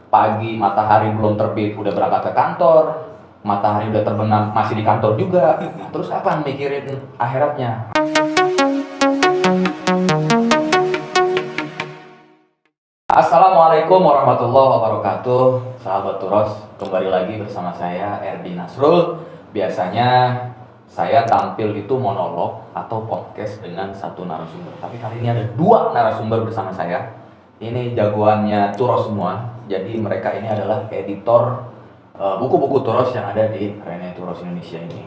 pagi matahari belum terbit udah berangkat ke kantor, matahari udah terbenam masih di kantor juga. Terus apa mikirin akhiratnya? Assalamualaikum warahmatullahi wabarakatuh. Sahabat Turos, kembali lagi bersama saya Erdi Nasrul. Biasanya saya tampil itu monolog atau podcast dengan satu narasumber. Tapi kali ini ada dua narasumber bersama saya. Ini jagoannya Turos semua. Jadi mereka ini adalah editor buku-buku Turos yang ada di Rene Turos Indonesia ini.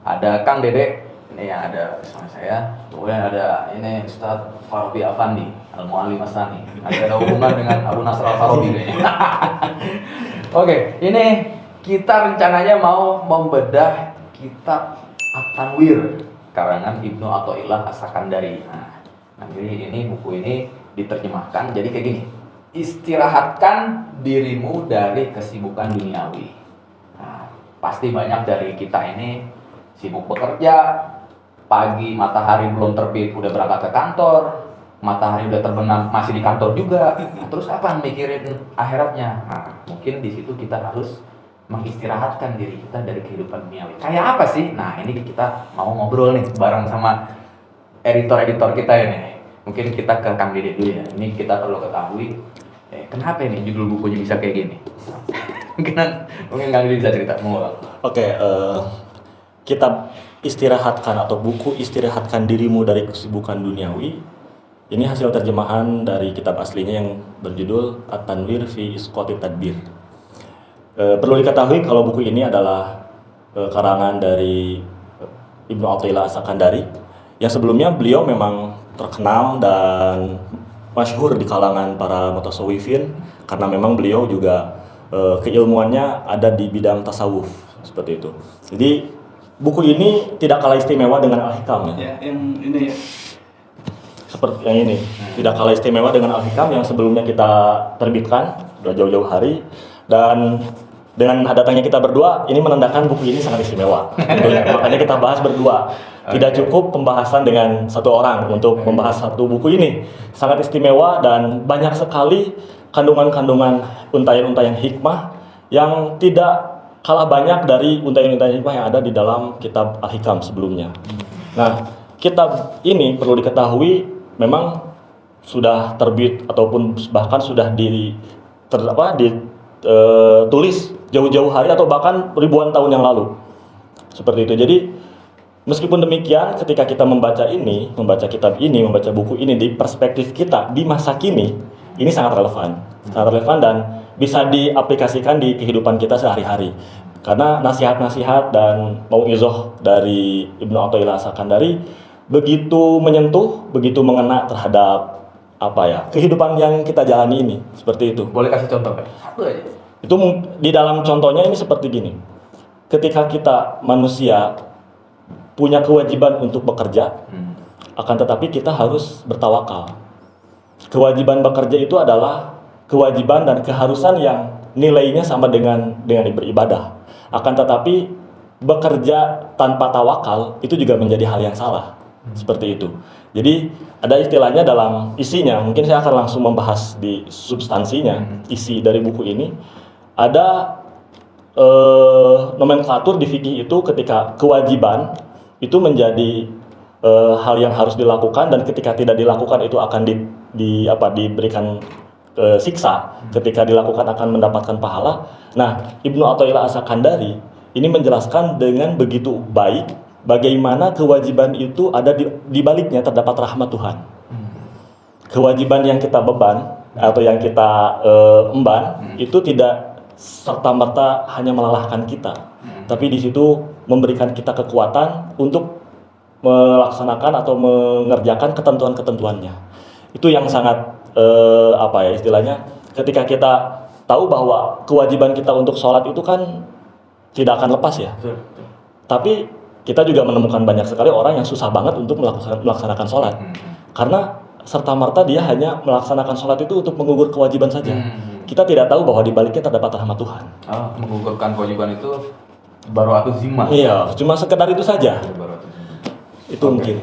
Ada Kang Dede, ini yang ada bersama saya. Kemudian ada ini Ustadz Farabi Afandi, Al-Mu'allim Asani. Ada hubungan dengan Abu Nasr Al-Farabi kayaknya. Oke, ini kita rencananya mau membedah kitab At-Tanwir karangan Ibnu Athaillah As-Sakandari. Nah, jadi ini buku ini diterjemahkan jadi kayak gini. Istirahatkan dirimu dari kesibukan duniawi. Nah, pasti banyak dari kita ini sibuk bekerja, pagi matahari belum terbit udah berangkat ke kantor, matahari udah terbenam masih di kantor juga. Terus apa mikirin akhiratnya? Nah, mungkin di situ kita harus mengistirahatkan diri kita dari kehidupan duniawi. Kayak apa sih? Nah, ini kita mau ngobrol nih bareng sama editor-editor kita ini. Mungkin kita ke Kang Dede dulu ya. Ini kita perlu ketahui kenapa ini judul bukunya bisa kayak gini. mungkin Kang Dede bisa cerita. Oke, kitab istirahatkan atau buku istirahatkan dirimu dari kesibukan duniawi. Ini hasil terjemahan dari kitab aslinya yang berjudul At-Tanwir fi Isqati Tadbir. Perlu diketahui kalau buku ini adalah karangan dari Ibnu Athaillah As-Sakandari yang sebelumnya beliau memang terkenal dan masyhur di kalangan para mutasawwifin karena memang beliau juga keilmuannya ada di bidang tasawuf seperti itu. Jadi buku ini tidak kalah istimewa dengan Al-Hikam ya. Yang ini ya. Seperti yang ini. Tidak kalah istimewa dengan Al-Hikam yang sebelumnya kita terbitkan sudah jauh-jauh hari, dan dengan datangnya kita berdua ini menandakan buku ini sangat istimewa. Makanya kita bahas berdua. Tidak cukup pembahasan dengan satu orang untuk membahas satu buku ini. Sangat istimewa dan banyak sekali kandungan-kandungan untayan-untayan hikmah yang tidak kalah banyak dari untayan-untayan hikmah yang ada di dalam kitab Al-Hikam sebelumnya. Nah, kitab ini perlu diketahui memang sudah terbit ataupun bahkan sudah ditulis jauh-jauh hari atau bahkan ribuan tahun yang lalu. Seperti itu. Jadi meskipun demikian, ketika kita membaca kitab ini, membaca buku ini di perspektif kita di masa kini, ini sangat relevan dan bisa diaplikasikan di kehidupan kita sehari-hari. Karena nasihat-nasihat dan mau'izah dari Ibnu Athaillah As-Sakandari begitu menyentuh, begitu mengena terhadap kehidupan yang kita jalani ini. Seperti itu. Boleh kasih contoh kan? Satu aja. Itu di dalam contohnya ini seperti gini. Ketika kita manusia punya kewajiban untuk bekerja, akan tetapi kita harus bertawakal. Kewajiban bekerja itu adalah kewajiban dan keharusan yang nilainya sama dengan beribadah. Akan tetapi bekerja tanpa tawakal itu juga menjadi hal yang salah. Seperti itu. Jadi ada istilahnya dalam isinya, mungkin saya akan langsung membahas di substansinya, isi dari buku ini. Ada nomenklatur di fikih itu ketika kewajiban itu menjadi hal yang harus dilakukan, dan ketika tidak dilakukan itu akan diberikan siksa, ketika dilakukan akan mendapatkan pahala. Nah, Ibnu Athaillah As-Sakandari ini menjelaskan dengan begitu baik bagaimana kewajiban itu ada di baliknya terdapat rahmat Tuhan. Kewajiban yang kita beban atau yang kita emban itu tidak serta-merta hanya melelahkan kita, tapi di situ memberikan kita kekuatan untuk melaksanakan atau mengerjakan ketentuan-ketentuannya. Itu yang sangat istilahnya, ketika kita tahu bahwa kewajiban kita untuk sholat itu kan tidak akan lepas ya. Tapi kita juga menemukan banyak sekali orang yang susah banget untuk melaksanakan sholat. Karena serta-merta dia hanya melaksanakan sholat itu untuk mengukur kewajiban saja. Kita tidak tahu bahwa di baliknya terdapat rahmat Tuhan. Menggugurkan kewajiban itu baru atau zimah. Iya, cuma sekedar itu saja. Itu mungkin.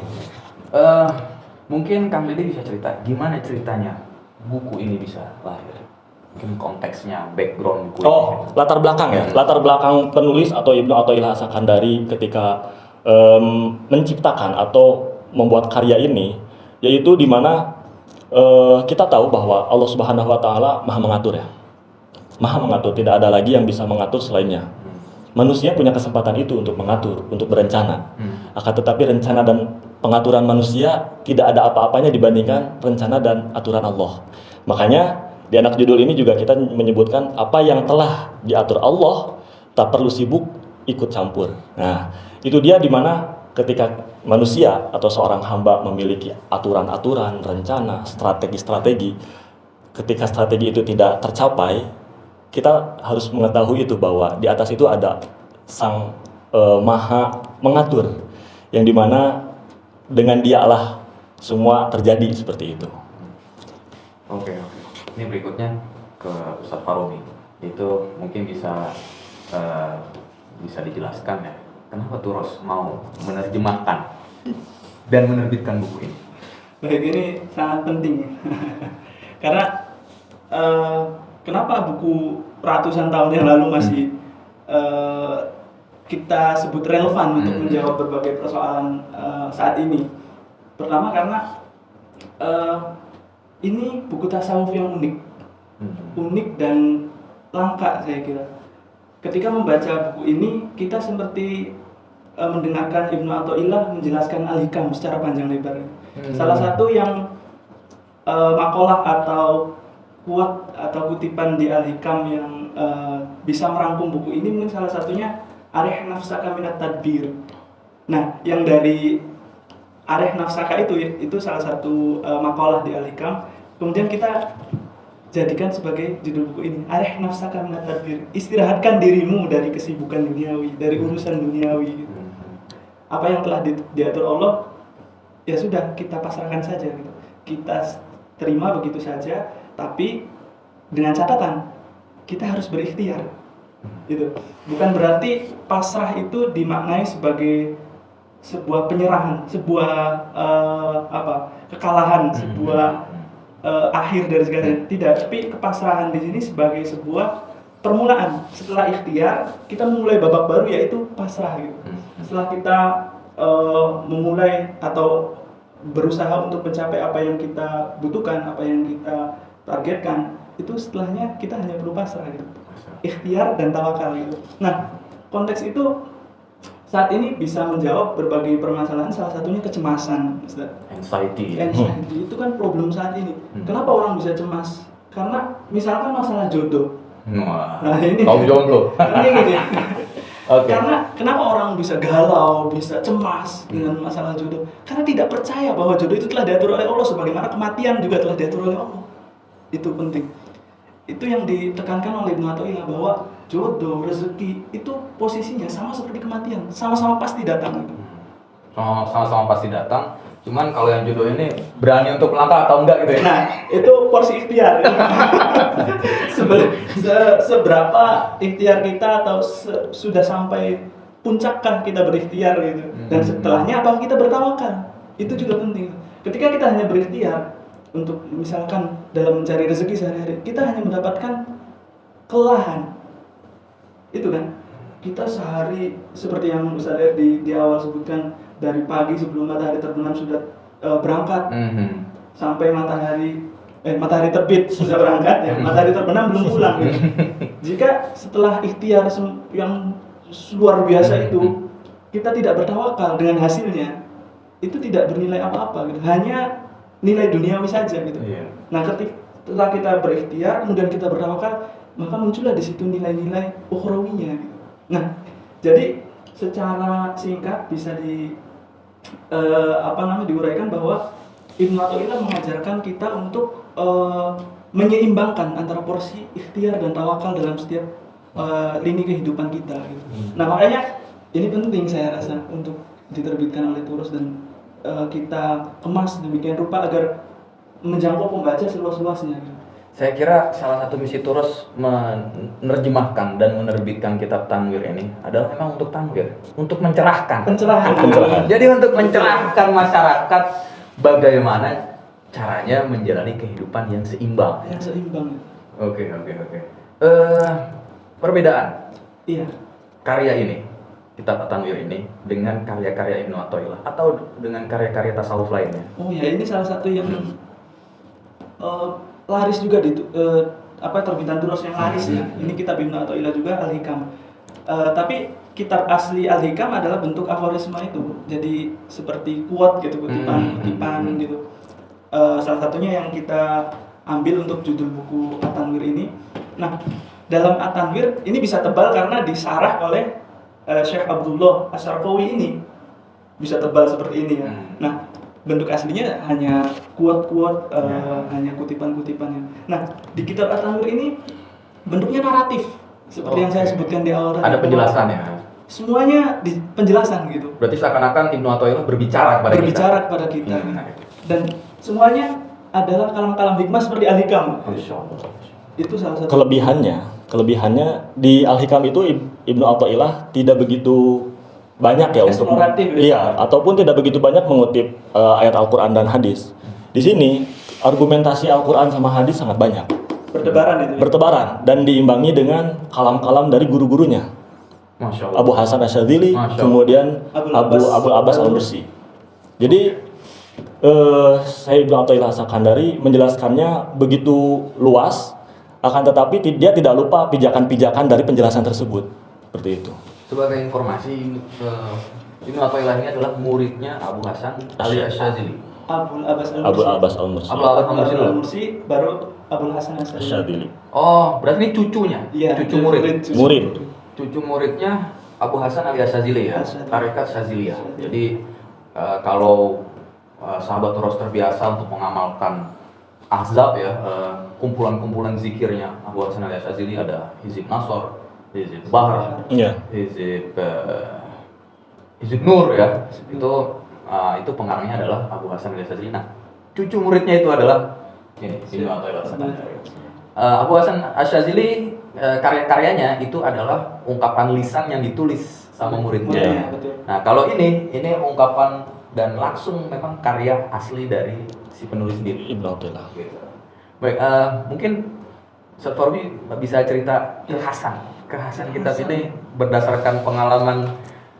Mungkin Kang Dede bisa cerita gimana ceritanya buku ini bisa lahir. mungkin konteksnya, background buku Oh, ini. latar belakang ya. Latar belakang penulis atau Ibnu Athaillah As-Sakandari ketika menciptakan atau membuat karya ini, yaitu di mana kita tahu bahwa Allah Subhanahu wa taala Maha mengatur ya. Maha mengatur, tidak ada lagi yang bisa mengatur selainnya. Manusia punya kesempatan itu untuk mengatur, untuk berencana. Akan tetapi rencana dan pengaturan manusia tidak ada apa-apanya dibandingkan rencana dan aturan Allah. Makanya di anak judul ini juga kita menyebutkan apa yang telah diatur Allah tak perlu sibuk ikut campur. Nah, itu dia di mana ketika manusia atau seorang hamba memiliki aturan-aturan, rencana, strategi-strategi, ketika strategi itu tidak tercapai, kita harus mengetahui itu bahwa di atas itu ada Sang Maha Mengatur, yang dimana dengan Dialah semua terjadi seperti itu. Oke. Ini berikutnya ke Ustadz Faromi. Itu mungkin bisa dijelaskan ya, kenapa Turos mau menerjemahkan dan menerbitkan buku ini? Baik, ini sangat penting. Karena kenapa buku ratusan tahun yang lalu masih kita sebut relevan untuk menjawab berbagai persoalan saat ini? Pertama karena ini buku tasawuf yang unik dan langka saya kira. Ketika membaca buku ini, kita seperti mendengarkan Ibnu Athaillah menjelaskan Al-Hikam secara panjang lebar. Salah satu yang makalah atau quote atau kutipan di Al-Hikam yang bisa merangkum buku ini mungkin salah satunya arih nafsaka minat tadbir. Nah, yang dari arih nafsaka itu salah satu makalah di Al-Hikam. Kemudian kita jadikan sebagai judul buku ini, arih nafsaka minat tadbir. Istirahatkan dirimu dari kesibukan duniawi, dari urusan duniawi gitu. Apa yang telah diatur Allah, ya sudah kita pasrahkan saja gitu. Kita terima begitu saja, tapi dengan catatan kita harus berikhtiar. Gitu. Bukan berarti pasrah itu dimaknai sebagai sebuah penyerahan, sebuah kekalahan, sebuah akhir dari segalanya. Tidak, tapi kepasrahan di sini sebagai sebuah permulaan. Setelah ikhtiar, kita memulai babak baru, yaitu pasrah gitu. Setelah kita memulai atau berusaha untuk mencapai apa yang kita butuhkan, apa yang kita targetkan, itu setelahnya kita hanya perlu pasrah gitu. Ikhtiar dan tawakal gitu. Nah, konteks itu saat ini bisa menjawab berbagai permasalahan, salah satunya kecemasan, Ustaz. Anxiety. Itu kan problem saat ini. Kenapa orang bisa cemas? Karena misalkan masalah jodoh. Wah, Nah, ini kaum jomblo. ini gini. Oke. Karena kenapa orang bisa galau, bisa cemas dengan masalah jodoh? Karena tidak percaya bahwa jodoh itu telah diatur oleh Allah, sebagaimana kematian juga telah diatur oleh Allah. Itu penting. Itu yang ditekankan oleh Ibnu Athaillah, bahwa jodoh, rezeki itu posisinya sama seperti kematian, sama-sama pasti datang. Sama-sama pasti datang. Cuman kalau yang jodoh ini berani untuk melangkah atau enggak gitu ya? Nah, itu porsi ikhtiar. Seberapa ikhtiar kita, atau sudah sampai puncakkah kita berikhtiar gitu. Dan setelahnya apakah kita bertawakal? Itu juga penting. Ketika kita hanya berikhtiar untuk misalkan dalam mencari rezeki sehari-hari, kita hanya mendapatkan kelelahan. Itu kan, kita sehari seperti yang Ustaz di awal sebutkan, dari pagi sebelum matahari terbenam sudah berangkat, sampai matahari terbit sudah berangkat ya, matahari terbenam belum pulang gitu. Jika setelah ikhtiar yang luar biasa itu kita tidak bertawakal dengan hasilnya, itu tidak bernilai apa-apa gitu. Hanya nilai duniawi saja gitu. Nah, setelah kita berikhtiar kemudian kita bertawakal, maka muncullah di situ nilai-nilai ukhrawinya gitu. Nah, jadi secara singkat bisa diuraikan bahwa Ibnu Athaillah mengajarkan kita untuk menyeimbangkan antara porsi ikhtiar dan tawakal dalam setiap lini kehidupan kita gitu. Nah, makanya ini penting saya rasa untuk diterbitkan oleh Turos dan kita kemas demikian rupa agar menjangkau pembaca seluas-luasnya gitu. Saya kira salah satu misi Turos menerjemahkan dan menerbitkan kitab Tanwir ini adalah memang untuk tanwir, untuk mencerahkan. Pencerahan. Jadi untuk mencerahkan masyarakat bagaimana caranya menjalani kehidupan yang seimbang. Yang seimbang. Oke. Perbedaan Iya. karya ini, Kitab At-Tanwir ini dengan karya-karya Ibnu Athaillah atau dengan karya-karya tasawuf lainnya. Oh ya, ini salah satu yang laris juga di terbitan Turos yang laris ya. Ini kitab Ibnu Athaillah juga Al-Hikam. Tapi kitab asli Al-Hikam adalah bentuk aforisma itu. Jadi seperti quote gitu, kutipan gitu. Salah satunya yang kita ambil untuk judul buku At-Tanwir ini. Nah, dalam At-Tanwir ini bisa tebal karena disarah oleh Syekh Abdullah Asy-Syarqawi ini. Bisa tebal seperti ini ya. Nah, bentuk aslinya hanya quote-quote, hanya kutipan-kutipannya. Nah, di kitab At-Tanwir ini bentuknya naratif, seperti yang saya sebutkan di awal tadi. Ada penjelasan ya. Semuanya di penjelasan gitu. Berarti seakan-akan Ibnu Athaillah berbicara kepada kita. Dan semuanya adalah kalam-kalam hikmah seperti Al-Hikam. Itu salah satu Kelebihannya di Al-Hikam itu Ibnu Athaillah tidak begitu banyak ya untuk ataupun tidak begitu banyak mengutip ayat Al-Qur'an dan hadis. Di sini argumentasi Al-Qur'an sama hadis sangat banyak. Bertebaran dan diimbangi dengan kalam-kalam dari guru-gurunya. Masya Allah. Abu Hasan Asy-Syadzili, kemudian Abu Abbas Al-Mursi. Jadi saya Ibnu Athaillah As-Sakandari menjelaskannya begitu luas, akan tetapi dia tidak lupa pijakan-pijakan dari penjelasan tersebut. Seperti itu. Sebagai informasi, Ibnu Athaillah ini adalah muridnya Abu Hasan Asy-Syadzili. Abu Abbas Al-Mursi. Abu Abbas Al-Mursi baru Abu Hasan Asy-Syadzili. Oh, berarti ini cucunya? Iya, cucu murid. Cucu muridnya Abu Hasan Asy-Syadzili ya, Tarekat Syadziliyah. Jadi kalau sahabat Turos terbiasa untuk mengamalkan Ahzab ya, kumpulan-kumpulan zikirnya Abu Hasan Asy-Syadzili ada Hizib Nasr, Hizib Bahr, Hizib Nur ya. Itu pengarangnya adalah Abu Hasan Asy-Syadzili. Nah, cucu muridnya itu adalah ini Ibnu Athaillah. Abu Hasan Asy-Syadzili karya-karyanya itu adalah ungkapan lisan yang ditulis sama muridnya. Nah, kalau ini ungkapan dan langsung memang karya asli dari si penulis sendiri, Ibnu Athaillah. Gitu. Baik, mungkin Ustaz Forbi bisa cerita kekhasan kitab ini berdasarkan pengalaman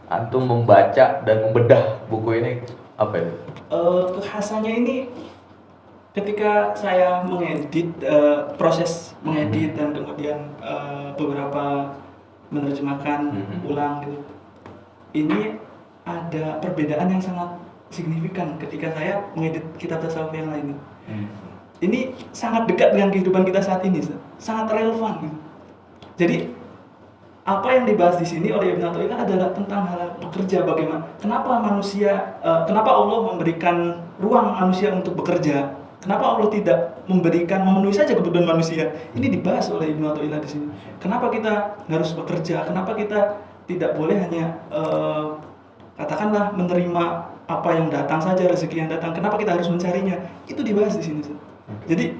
antum membaca dan membedah buku ini apa itu? Kekhasannya ini ketika saya mengedit, proses mengedit dan kemudian beberapa menerjemahkan ulang gitu. Ini ada perbedaan yang sangat signifikan ketika saya mengedit kitab tasawuf yang lain. Ini sangat dekat dengan kehidupan kita saat ini, sangat relevan gitu. Jadi apa yang dibahas di sini oleh Ibnu Athaillah adalah tentang hal bekerja, bagaimana, kenapa Allah memberikan ruang manusia untuk bekerja, kenapa Allah tidak memenuhi saja kebutuhan manusia. Ini dibahas oleh Ibnu Athaillah di sini. Kenapa kita harus bekerja? Kenapa kita tidak boleh hanya katakanlah menerima apa yang datang saja, rezeki yang datang? Kenapa kita harus mencarinya? Itu dibahas di sini. Jadi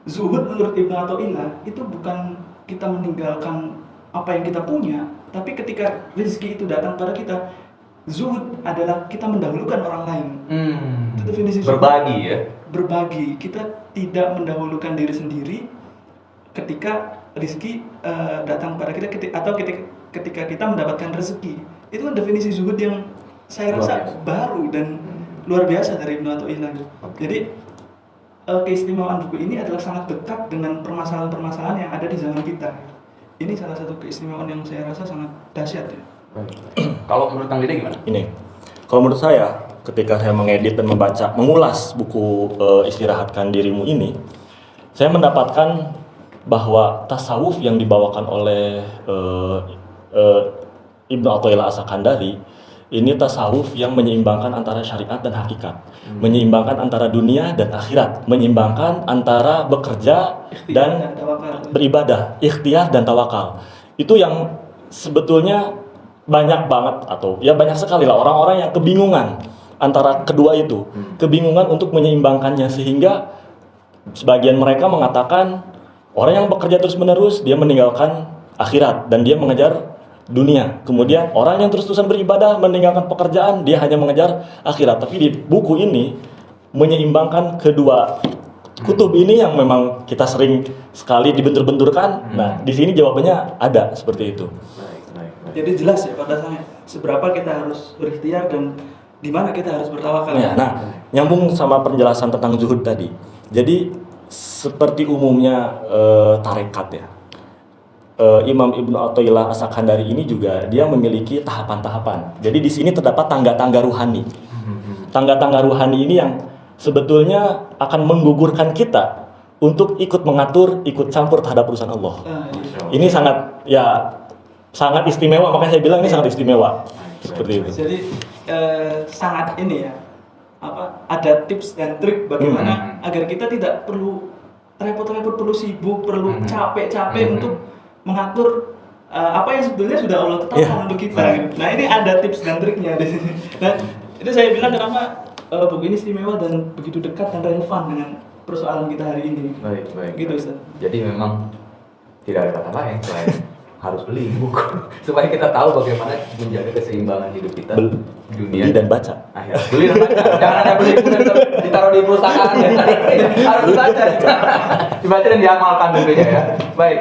zuhud menurut Ibnu Athaillah itu bukan kita meninggalkan apa yang kita punya, tapi ketika rezeki itu datang pada kita, zuhud adalah kita mendahulukan orang lain. Itu definisi zuhud. Berbagi ya. Berbagi, kita tidak mendahulukan diri sendiri ketika rezeki datang pada kita, atau ketika kita mendapatkan rezeki. Itu kan definisi zuhud yang saya rasa baru dan luar biasa dari Ibnu Athaillah. Jadi keistimewaan buku ini adalah sangat dekat dengan permasalahan-permasalahan yang ada di zaman kita. Ini salah satu keistimewaan yang saya rasa sangat dahsyat ya. Kalau menurut Kang Dede gimana? Kalau menurut saya, ketika saya mengedit dan mengulas buku Istirahatkan Dirimu ini, saya mendapatkan bahwa tasawuf yang dibawakan oleh Ibnu Athaillah As-Sakandari ini tasawuf yang menyeimbangkan antara syariat dan hakikat, menyeimbangkan antara dunia dan akhirat, menyeimbangkan antara bekerja dan beribadah, ikhtiar dan tawakal. Itu yang sebetulnya banyak banget, atau ya banyak sekali lah orang-orang yang kebingungan antara kedua itu, kebingungan untuk menyeimbangkannya, sehingga sebagian mereka mengatakan orang yang bekerja terus-menerus dia meninggalkan akhirat dan dia mengejar dunia. Kemudian orang yang terus-terusan beribadah meninggalkan pekerjaan, dia hanya mengejar akhirat. Tapi di buku ini menyeimbangkan kedua Kutub ini yang memang kita sering sekali dibentur-benturkan. Nah, di sini jawabannya ada seperti itu. Baik. Jadi jelas ya pada saya seberapa kita harus berikhtiar dan di mana kita harus bertawakal. Ya, nah, nyambung sama penjelasan tentang zuhud tadi. Jadi seperti umumnya tarekat ya. Imam Ibnu Athaillah As-Sakandari ini juga dia memiliki tahapan-tahapan. Jadi di sini terdapat tangga-tangga ruhani. Tangga-tangga ruhani ini yang sebetulnya akan menggugurkan kita untuk ikut mengatur, ikut campur terhadap urusan Allah. Ini sangat istimewa, makanya saya bilang ini sangat istimewa. Seperti itu. Jadi sangat ini ya, ada tips dan trik bagaimana agar kita tidak perlu repot-repot, perlu sibuk, perlu capek-capek untuk mengatur apa yang sebetulnya sudah Allah tetapkan untuk kita. Nah, ini ada tips dan triknya di sini. Dan itu saya bilang kenapa buku ini istimewa dan begitu dekat dan relevan dengan persoalan kita hari ini. Baik. Gitu, Ustaz. Jadi memang tidak ada kata lain selain harus beli buku supaya kita tahu bagaimana menjaga keseimbangan hidup kita di dunia Beli dan baca. Akhirnya beli dan baca. Jangan ada beli kemudian ditaruh di perusahaan. Harus dibaca. Dibaca dan diamalkan tentunya ya. Baik.